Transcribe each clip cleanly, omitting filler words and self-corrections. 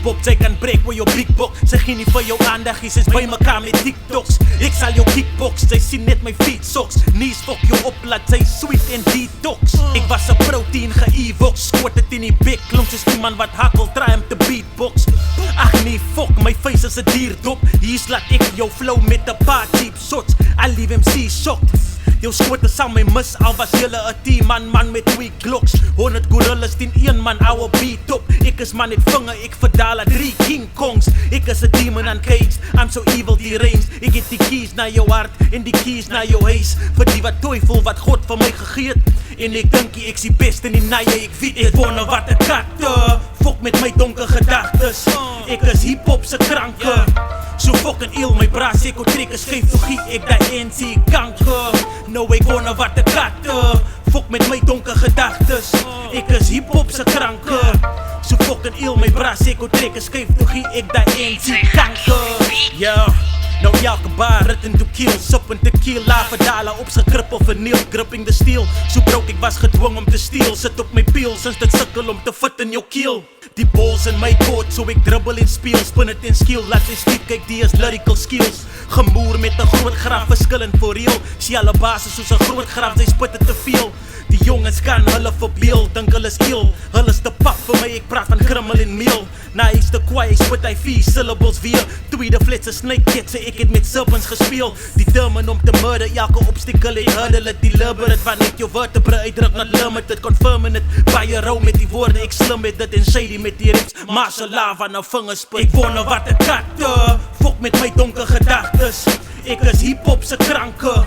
hip-hop, sy kan breek oor jou big box. Sy gee nie vir jou aandag, sy is by mekaar met TikToks. Ek sal jou kickbox, sy sien net my feet socks. Knees fok jou op, laat sy sweet en detox. Ek was 'n protein ge-evox, skoot het in die bek, klonk soos iemand wat hakkel, try om te beatbox. Ag nee, fok, my face is 'n dierdop. Hier's laat ek jou flow met 'n paar cheap shots. I leave MC shocked. Jou skote sal my mis, al was julle 'n 10 man met 2 Glocks. 100 gorillas teen 1 man, ouwe beat op. Ek is man met vinger, ek verdala 3 King Kongs. Ek is 'n demon uncaged, I'm so evil deranged. Ek het die keys na jou hart en die keys na jou huis. Vir die wat teufel wat God vir my gegee het. En ek dink ek's die beste in die naie, ek weet ek wonder wat 'n katte. Fok met my donker gedagtes. Ek is hip-hop se kranke. So fucking ill, my braas ek trek is geef, toe gee ek die NC kanker. Nou ek wonder wat 'n katte. Fok met my donker gedagtes. Ek is hip-hop se kranke. So fucking ill, my braas ek trek is geef, toe gee ek die NC kanker. Yeah. Nou elke bar written to kill, sip en tequila, verdala op sy grip of verniel, gripping the steel. So broke ek was gedwong om te steel, sit op my peel, sinds dit sukkel om te fit in jou keel. Die balls in my court, so ek dribbel en speel, spin het en skill, laat sy stief, kyk die is lyrical skills. Gemoer met 'n groot graf, verskillend voor real, sien alle basis soos 'n groot graf, sy spit het te veel. Die jongens kan hulle verbeel, dink hulle is ill, hulle is te pap vir my, ek praat van krimmel en meel. Na hy's te kwaai, ek spit hy 4 syllables weer, tweede fletse snake ket, ek het met serpents gespeel. Determined om te murder, elke obstacle het hurdle het, deliberate, van net jou vertebrae uitdruk, not limited, confirming it, baie rou met die woorde, ek slim met dit en shady met die rips, martial law van 'n vingerspit. Ek wonder wat 'n katte, fok met my donker gedagtes, ek is hip-hop se kranke.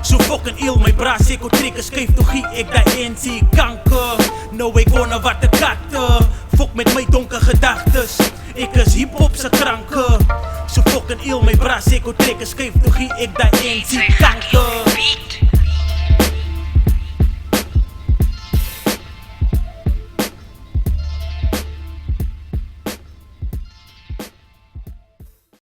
So fucking ill, my braas ek trek is skyf, toe gee ek die NC kanker. Nou ek wonder wat 'n katte, fok met my donker gedagtes, ek is hip-hop se kranke. So fucking ill, my braas ek trek is skyf, toe gee ek die NC kanker.